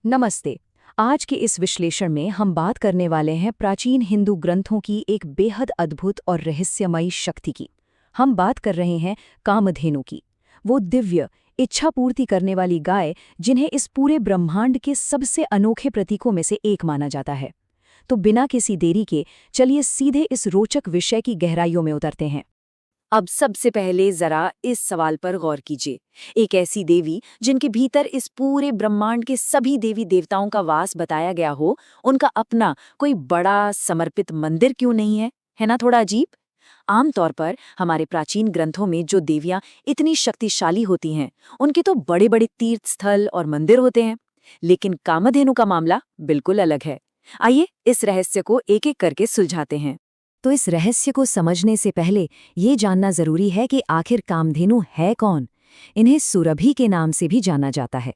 नमस्ते। आज के इस विश्लेषण में हम बात करने वाले हैं प्राचीन हिंदू ग्रंथों की एक बेहद अद्भुत और रहस्यमयी शक्ति की। हम बात कर रहे हैं कामधेनु की, वो दिव्य, इच्छा पूर्ति करने वाली गाय जिन्हें इस पूरे ब्रह्मांड के सबसे अनोखे प्रतीकों में से एक माना जाता है। तो बिना किसी देरी के चलिए सीधे इस रोचक विषय की गहराइयों में उतरते हैं। अब सबसे पहले जरा इस सवाल पर गौर कीजिए। एक ऐसी देवी जिनके भीतर इस पूरे ब्रह्मांड के सभी देवी देवताओं का वास बताया गया हो, उनका अपना कोई बड़ा समर्पित मंदिर क्यों नहीं है? है ना थोड़ा अजीब? आमतौर पर हमारे प्राचीन ग्रंथों में जो देवियां इतनी शक्तिशाली होती हैं, उनके तो बड़े बड़े तीर्थ स्थल और मंदिर होते हैं। लेकिन कामधेनु का मामला बिल्कुल अलग है। आइए इस रहस्य को एक एक करके सुलझाते हैं। तो इस रहस्य को समझने से पहले ये जानना जरूरी है कि आखिर कामधेनु है कौन। इन्हें सुरभि के नाम से भी जाना जाता है।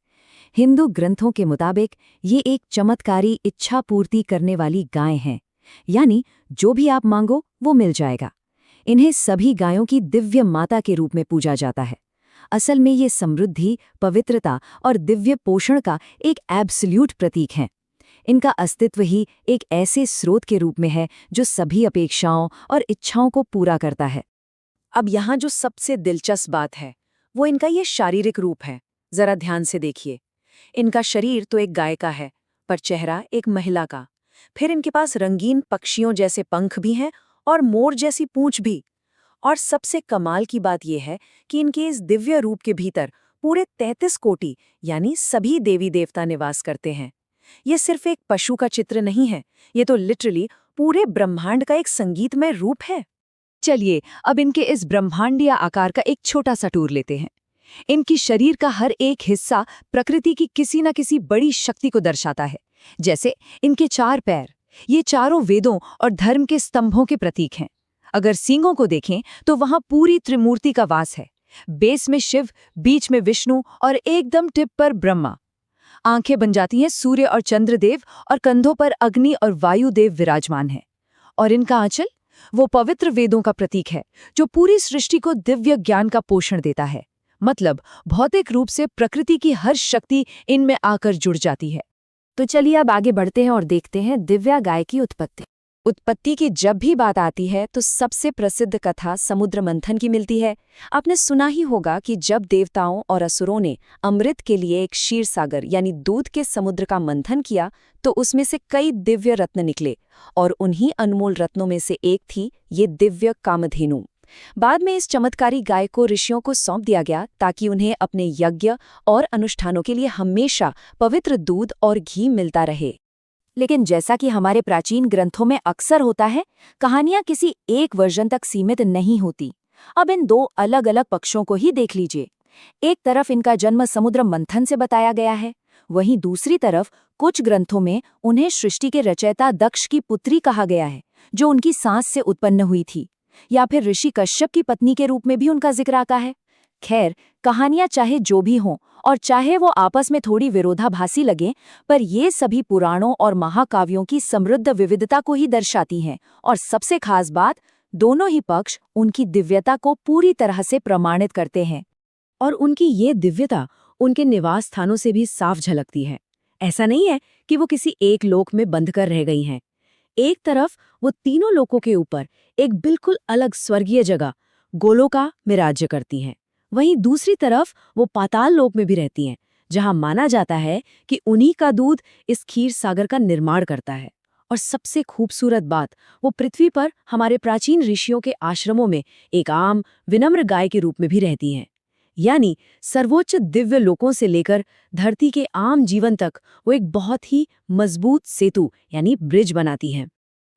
हिंदू ग्रंथों के मुताबिक ये एक चमत्कारी इच्छा पूर्ति करने वाली गाय हैं, यानी जो भी आप मांगो वो मिल जाएगा। इन्हें सभी गायों की दिव्य माता के रूप में पूजा जाता है। असल में ये समृद्धि, पवित्रता और दिव्य पोषण का एक एब्सोल्यूट प्रतीक है। इनका अस्तित्व ही एक ऐसे स्रोत के रूप में है जो सभी अपेक्षाओं और इच्छाओं को पूरा करता है। अब यहाँ जो सबसे दिलचस्प बात है, वो इनका ये शारीरिक रूप है। जरा ध्यान से देखिए। इनका शरीर तो एक गाय का है, पर चेहरा एक महिला का। फिर इनके पास रंगीन पक्षियों जैसे पंख भी हैं और मोर जैसी पूंछ भी। और सबसे कमाल की बात यह है कि इनके इस दिव्य रूप के भीतर पूरे 33 कोटि यानी सभी देवी देवता निवास करते हैं। ये सिर्फ एक पशु का चित्र नहीं है, ये तो लिटरली पूरे ब्रह्मांड का एक संगीतमय रूप है। चलिए अब इनके इस ब्रह्मांडीय आकार का एक छोटा सा टूर लेते हैं। इनकी शरीर का हर एक हिस्सा प्रकृति की किसी न किसी बड़ी शक्ति को दर्शाता है। जैसे इनके 4 पैर, ये चारों वेदों और धर्म के स्तंभों के प्रतीक हैं। अगर सींगों को देखें तो वहां पूरी त्रिमूर्ति का वास है। बेस में शिव, बीच में विष्णु और एकदम टिप पर ब्रह्मा। आंखें बन जाती हैं सूर्य और चंद्रदेव, और कंधों पर अग्नि और वायुदेव विराजमान हैं। और इनका आंचल, वो पवित्र वेदों का प्रतीक है जो पूरी सृष्टि को दिव्य ज्ञान का पोषण देता है। मतलब भौतिक रूप से प्रकृति की हर शक्ति इनमें आकर जुड़ जाती है। तो चलिए अब आगे बढ़ते हैं और देखते हैं दिव्या गाय की उत्पत्ति। उत्पत्ति की जब भी बात आती है तो सबसे प्रसिद्ध कथा समुद्र मंथन की मिलती है। आपने सुना ही होगा कि जब देवताओं और असुरों ने अमृत के लिए एक क्षीर सागर यानी दूध के समुद्र का मंथन किया तो उसमें से कई दिव्य रत्न निकले, और उन्हीं अनमोल रत्नों में से एक थी ये दिव्य कामधेनु। बाद में इस चमत्कारी गाय को ऋषियों को सौंप दिया गया ताकि उन्हें अपने यज्ञ और अनुष्ठानों के लिए हमेशा पवित्र दूध और घी मिलता रहे। लेकिन जैसा कि हमारे प्राचीन ग्रंथों में अक्सर होता है, कहानियां किसी एक वर्जन तक सीमित नहीं होती। अब इन 2 अलग अलग पक्षों को ही देख लीजिए। एक तरफ इनका जन्म समुद्र मंथन से बताया गया है, वहीं दूसरी तरफ कुछ ग्रंथों में उन्हें सृष्टि के रचयिता दक्ष की पुत्री कहा गया है, जो उनकी सांस से उत्पन्न हुई थी, या फिर ऋषि कश्यप की पत्नी के रूप में भी उनका जिक्र आता है। खैर, कहानियां चाहे जो भी हों और चाहे वो आपस में थोड़ी विरोधाभासी लगें, पर ये सभी पुराणों और महाकाव्यों की समृद्ध विविधता को ही दर्शाती हैं। और सबसे खास बात, दोनों ही पक्ष उनकी दिव्यता को पूरी तरह से प्रमाणित करते हैं। और उनकी ये दिव्यता उनके निवास स्थानों से भी साफ झलकती है। ऐसा नहीं है कि वो किसी एक लोक में बंध कर रह गई हैं। एक तरफ वो तीनों लोकों के ऊपर एक बिल्कुल अलग स्वर्गीय जगह गोलोका में राज्य करती हैं। वहीं दूसरी तरफ वो पाताल लोक में भी रहती हैं, जहां माना जाता है कि उन्हीं का दूध इस क्षीर सागर का निर्माण करता है। और सबसे खूबसूरत बात, वो पृथ्वी पर हमारे प्राचीन ऋषियों के आश्रमों में एक आम विनम्र गाय के रूप में भी रहती हैं। यानी सर्वोच्च दिव्य लोकों से लेकर धरती के आम जीवन तक वो एक बहुत ही मजबूत सेतु यानी ब्रिज बनाती हैं।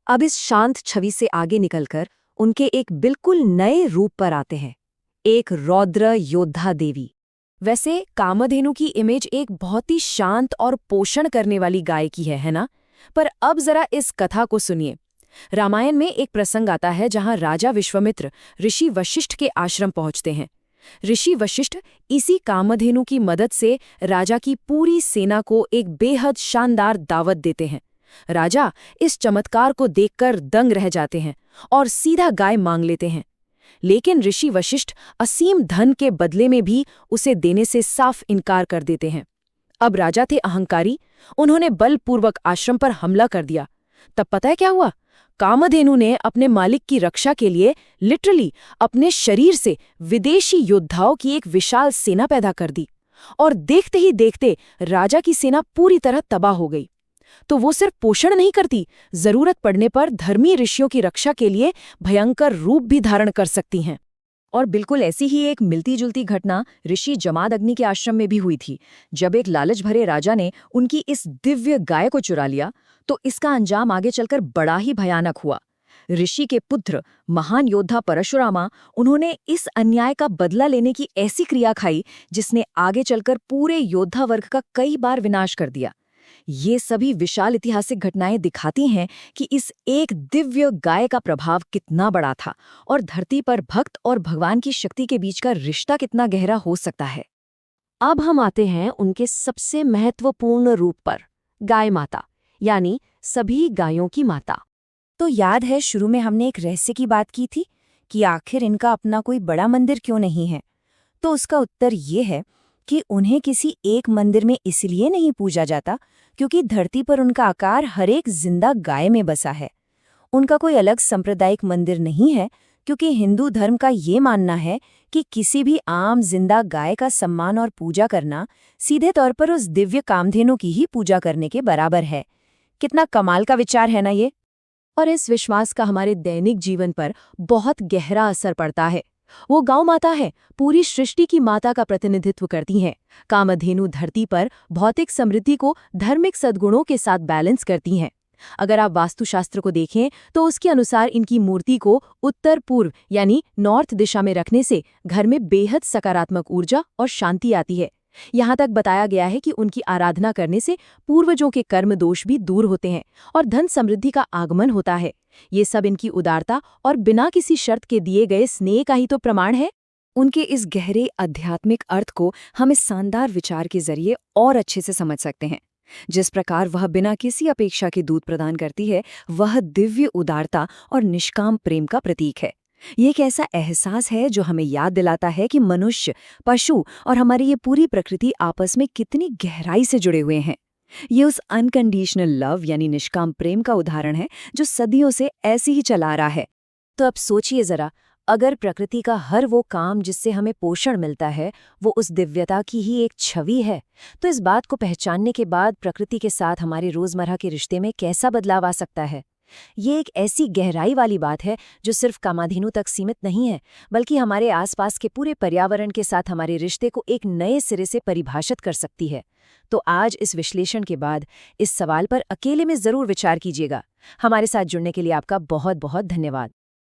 अब इस शांत छवि से आगे निकलकर उनके एक बिल्कुल नए रूप पर आते हैं, एक रौद्र योद्धा देवी। वैसे कामधेनु की इमेज एक बहुत ही शांत और पोषण करने वाली गाय की है ना? पर अब जरा इस कथा को सुनिए। रामायण में एक प्रसंग आता है जहां राजा विश्वामित्र ऋषि वशिष्ठ के आश्रम पहुंचते हैं। ऋषि वशिष्ठ इसी कामधेनु की मदद से राजा की पूरी सेना को एक बेहद शानदार दावत देते हैं। राजा इस चमत्कार को देखकर दंग रह जाते हैं और सीधा गाय मांग लेते हैं। लेकिन ऋषि वशिष्ठ असीम धन के बदले में भी उसे देने से साफ इनकार कर देते हैं। अब राजा थे अहंकारी, उन्होंने बलपूर्वक आश्रम पर हमला कर दिया। तब पता है क्या हुआ? कामधेनु ने अपने मालिक की रक्षा के लिए लिटरली अपने शरीर से विदेशी योद्धाओं की एक विशाल सेना पैदा कर दी, और देखते ही देखते राजा की सेना पूरी तरह तबाह हो गई। तो वो सिर्फ पोषण नहीं करती, जरूरत पड़ने पर धर्मी ऋषियों की रक्षा के लिए भयंकर रूप भी धारण कर सकती हैं। और बिल्कुल ऐसी ही एक मिलती जुलती घटना ऋषि जमादग्नि के आश्रम में भी हुई थी। जब एक लालच भरे राजा ने उनकी इस दिव्य गाय को चुरा लिया, तो इसका अंजाम आगे चलकर बड़ा ही भयानक हुआ। ऋषि के पुत्र महान योद्धा परशुरामा, उन्होंने इस अन्याय का बदला लेने की ऐसी क्रिया खाई जिसने आगे चलकर पूरे योद्धा वर्ग का कई बार विनाश कर दिया। ये सभी विशाल ऐतिहासिक घटनाएं दिखाती हैं कि इस एक दिव्य गाय का प्रभाव कितना बड़ा था और धरती पर भक्त और भगवान की शक्ति के बीच का रिश्ता कितना गहरा हो सकता है। अब हम आते हैं उनके सबसे महत्वपूर्ण रूप पर, गाय माता, यानी सभी गायों की माता। तो याद है शुरू में हमने एक रहस्य की बात की थी कि आखिर इनका अपना कोई बड़ा मंदिर क्यों नहीं है? तो उसका उत्तर ये है कि उन्हें किसी एक मंदिर में इसलिए नहीं पूजा जाता क्योंकि धरती पर उनका आकार हर एक जिंदा गाय में बसा है। उनका कोई अलग सांप्रदायिक मंदिर नहीं है क्योंकि हिंदू धर्म का ये मानना है कि किसी भी आम जिंदा गाय का सम्मान और पूजा करना सीधे तौर पर उस दिव्य कामधेनु की ही पूजा करने के बराबर है। कितना कमाल का विचार है ना ये? और इस विश्वास का हमारे दैनिक जीवन पर बहुत गहरा असर पड़ता है। वो गौ माता है, पूरी सृष्टि की माता का प्रतिनिधित्व करती हैं। कामधेनु धरती पर भौतिक समृद्धि को धार्मिक सद्गुणों के साथ बैलेंस करती हैं। अगर आप वास्तुशास्त्र को देखें तो उसके अनुसार इनकी मूर्ति को उत्तर पूर्व यानी नॉर्थ दिशा में रखने से घर में बेहद सकारात्मक ऊर्जा और शांति आती है। यहाँ तक बताया गया है कि उनकी आराधना करने से पूर्वजों के कर्म दोष भी दूर होते हैं और धन समृद्धि का आगमन होता है। ये सब इनकी उदारता और बिना किसी शर्त के दिए गए स्नेह का ही तो प्रमाण है। उनके इस गहरे आध्यात्मिक अर्थ को हम इस शानदार विचार के जरिए और अच्छे से समझ सकते हैं। जिस प्रकार वह बिना किसी अपेक्षा के दूध प्रदान करती है, वह दिव्य उदारता और निष्काम प्रेम का प्रतीक है। ये एक ऐसा एहसास है जो हमें याद दिलाता है कि मनुष्य, पशु और हमारी ये पूरी प्रकृति आपस में कितनी गहराई से जुड़े हुए हैं। ये उस अनकंडीशनल लव यानी निष्काम प्रेम का उदाहरण है जो सदियों से ऐसे ही चला आ रहा है। तो अब सोचिए जरा, अगर प्रकृति का हर वो काम जिससे हमें पोषण मिलता है वो उस दिव्यता की ही एक छवि है, तो इस बात को पहचानने के बाद प्रकृति के साथ हमारे रोजमर्रा के रिश्ते में कैसा बदलाव आ सकता है? ये एक ऐसी गहराई वाली बात है जो सिर्फ कामधेनु तक सीमित नहीं है, बल्कि हमारे आसपास के पूरे पर्यावरण के साथ हमारे रिश्ते को एक नए सिरे से परिभाषित कर सकती है। तो आज इस विश्लेषण के बाद इस सवाल पर अकेले में जरूर विचार कीजिएगा। हमारे साथ जुड़ने के लिए आपका बहुत बहुत धन्यवाद।